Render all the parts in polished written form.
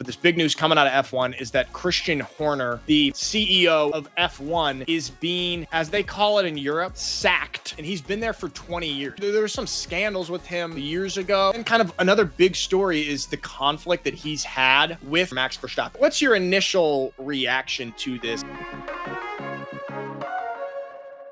this big news coming out of F1 is that Christian Horner, the CEO of F1, is being, as they call it in Europe, sacked. And he's been there for 20 years. There were some scandals with him years ago. And kind of another big story is the conflict that he's had with Max Verstappen. What's your initial reaction to this?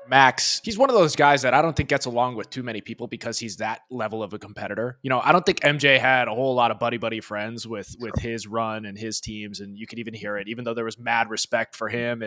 Max, he's one of those guys that I don't think gets along with too many people because he's that level of a competitor. You know, I don't think MJ had a whole lot of buddy friends with his run and his teams, and you could even hear it. Even though there was mad respect for him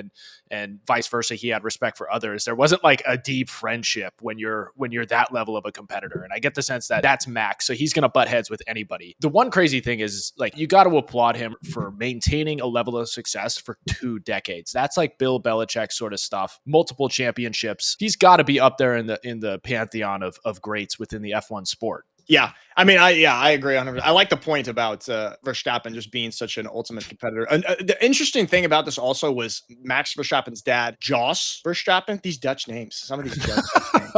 and vice versa, he had respect for others. There wasn't like a deep friendship when you're that level of a competitor. And I get the sense that that's Max, so he's going to butt heads with anybody. The one crazy thing is, like, you got to applaud him for maintaining a level of success for 2 decades. That's like Bill Belichick sort of stuff. Multiple championships. He's got to be up there in the pantheon of greats within the F1 sport. Yeah. I mean, I agree 100%. I like the point about Verstappen just being such an ultimate competitor. And the interesting thing about this also was Max Verstappen's dad, Jos Verstappen. These Dutch names, some of these Dutch names.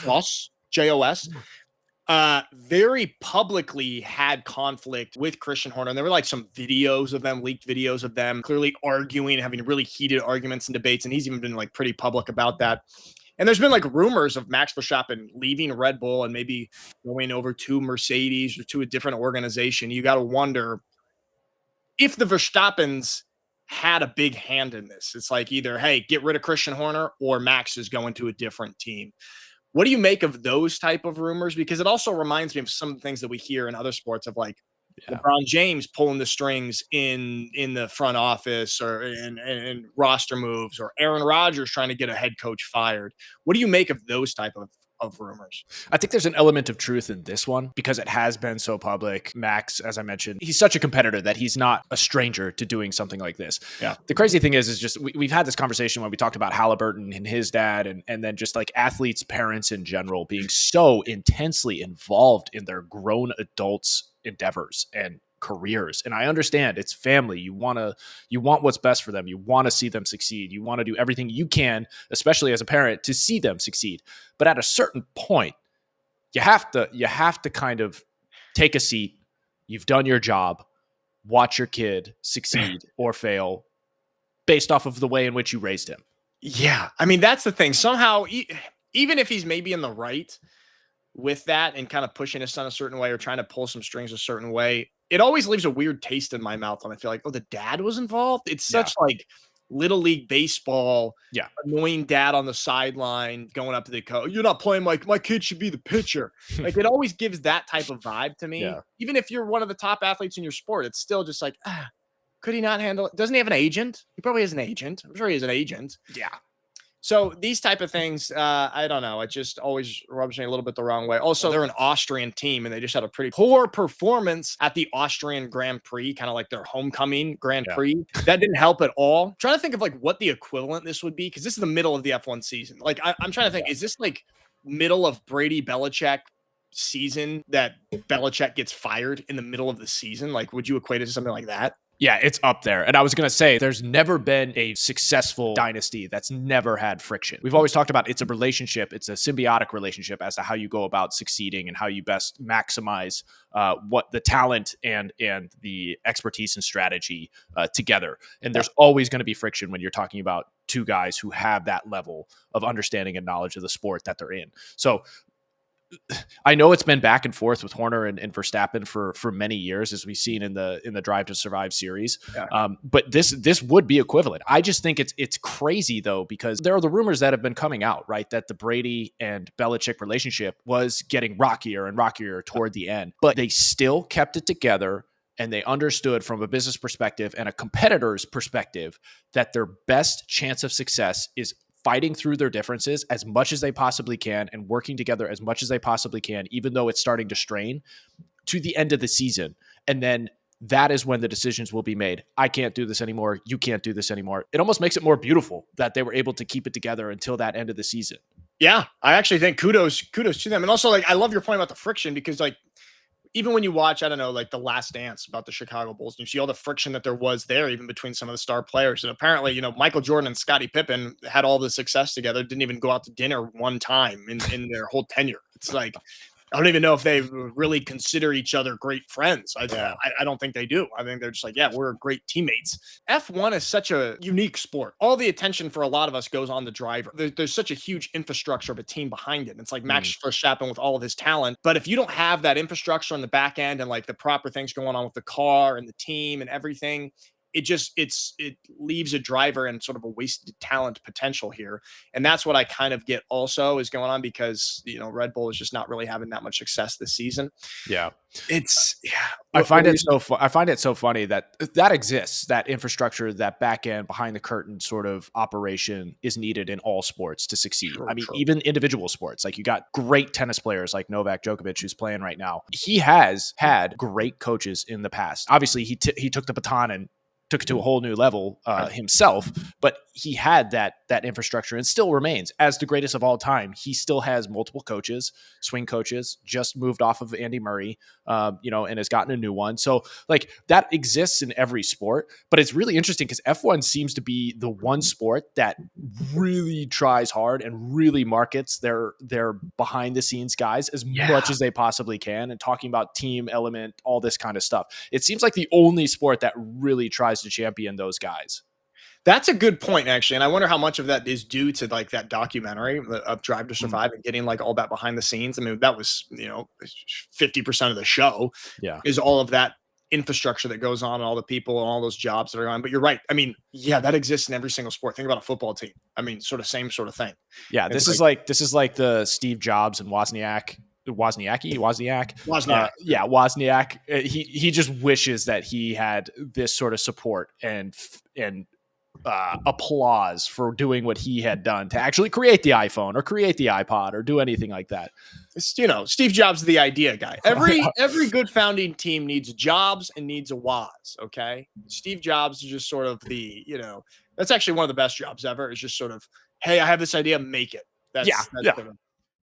Jos, J-O-S. Very publicly had conflict with Christian Horner. And there were like some videos of them, leaked videos of them clearly arguing, having really heated arguments and debates. And he's even been like pretty public about that. And there's been like rumors of Max Verstappen leaving Red Bull and maybe going over to Mercedes or to a different organization. You got to wonder if the Verstappens had a big hand in this. It's like either, hey, get rid of Christian Horner, or Max is going to a different team. What do you make of those type of rumors? Because it also reminds me of some of the things that we hear in other sports of like LeBron James pulling the strings in the front office or in roster moves, or Aaron Rodgers trying to get a head coach fired. What do you make of those type of rumors? I think there's an element of truth in this one because it has been so public. Max, as I mentioned, he's such a competitor that he's not a stranger to doing something like this. Yeah. The crazy thing is just we've had this conversation when we talked about Halliburton and his dad and then just like athletes' parents in general being so intensely involved in their grown adults' endeavors and careers. And I understand it's family. You want what's best for them. You want to see them succeed. You want to do everything you can, especially as a parent, to see them succeed. But at a certain point, you have to kind of take a seat. You've done your job. Watch your kid succeed or fail based off of the way in which you raised him. Yeah. I mean, that's the thing. Somehow, even if he's maybe in the right with that and kind of pushing his son a certain way or trying to pull some strings a certain way, it always leaves a weird taste in my mouth when I feel like, oh, the dad was involved. It's such like little league baseball, annoying dad on the sideline going up to the coach. You're not playing, my kid should be the pitcher. Like, it always gives that type of vibe to me. Yeah. Even if you're one of the top athletes in your sport, it's still just like, could he not handle it? Doesn't he have an agent? He probably has an agent. I'm sure he has an agent. Yeah. So these type of things, I don't know. It just always rubs me a little bit the wrong way. Also, they're an Austrian team, and they just had a pretty poor performance at the Austrian Grand Prix, kind of like their homecoming Grand Prix. That didn't help at all. I'm trying to think of like what the equivalent this would be, because this is the middle of the F1 season. Like, I'm trying to think, is this like middle of Brady Belichick season that Belichick gets fired in the middle of the season? Like, would you equate it to something like that? Yeah, it's up there. And I was going to say, there's never been a successful dynasty that's never had friction. We've always talked about it's a relationship. It's a symbiotic relationship as to how you go about succeeding and how you best maximize what the talent and the expertise and strategy together. And there's always going to be friction when you're talking about two guys who have that level of understanding and knowledge of the sport that they're in. So I know it's been back and forth with Horner and Verstappen for many years, as we've seen in the Drive to Survive series. Yeah. But this would be equivalent. I just think it's crazy though, because there are the rumors that have been coming out, right, that the Brady and Belichick relationship was getting rockier and rockier toward the end, but they still kept it together. And they understood from a business perspective and a competitor's perspective that their best chance of success is fighting through their differences as much as they possibly can and working together as much as they possibly can, even though it's starting to strain, to the end of the season. And then that is when the decisions will be made. I can't do this anymore. You can't do this anymore. It almost makes it more beautiful that they were able to keep it together until that end of the season. Yeah, I actually think kudos to them. And also, like, I love your point about the friction, because like, even when you watch, I don't know, like The Last Dance about the Chicago Bulls, and you see all the friction that there was there, even between some of the star players. And apparently, Michael Jordan and Scottie Pippen had all the success together, didn't even go out to dinner one time in their whole tenure. It's like, I don't even know if they really consider each other great friends. Yeah. I don't think they do. I think they're just like, yeah, we're great teammates. F1 is such a unique sport. All the attention for a lot of us goes on the driver. There's such a huge infrastructure of a team behind it. It's like Mm. Max Verstappen with all of his talent. But if you don't have that infrastructure on the back end and like the proper things going on with the car and the team and everything, it leaves a driver in sort of a wasted talent potential here. And that's what I kind of get also is going on because Red Bull is just not really having that much success this season. Yeah. It's yeah. I What find were it you so I find it so funny that that exists, that infrastructure, that back end behind the curtain sort of operation is needed in all sports to succeed. I True, mean, true. even individual sports, like you got great tennis players like Novak Djokovic who's playing right now. He has had great coaches in the past. Obviously, he took the baton and took it to a whole new level himself, but he had that infrastructure and still remains as the greatest of all time. He still has multiple coaches, swing coaches, just moved off of Andy Murray, and has gotten a new one. So like that exists in every sport, but it's really interesting because F1 seems to be the one sport that really tries hard and really markets their behind the scenes guys as much as they possibly can, and talking about team element, all this kind of stuff. It seems like the only sport that really tries to champion those guys. That's a good point, actually, and I wonder how much of that is due to like that documentary of Drive to Mm. Survive and getting like all that behind the scenes. I mean, that was 50% of the show Yeah. is all of that infrastructure that goes on and all the people and all those jobs that are on. But you're right. I mean, yeah, that exists in every single sport. Think about a football team. I mean, sort of same sort of thing. Yeah. It's This is like the Steve Jobs and Wozniak. Wozniak. Wozniak. He just wishes that he had this sort of support and applause for doing what he had done to actually create the iPhone or create the iPod or do anything like that. It's, Steve Jobs, the idea guy. Every good founding team needs Jobs and needs a Woz. Okay, Steve Jobs is just sort of that's actually one of the best jobs ever. Is just sort of, hey, I have this idea, make it. That's Yeah. the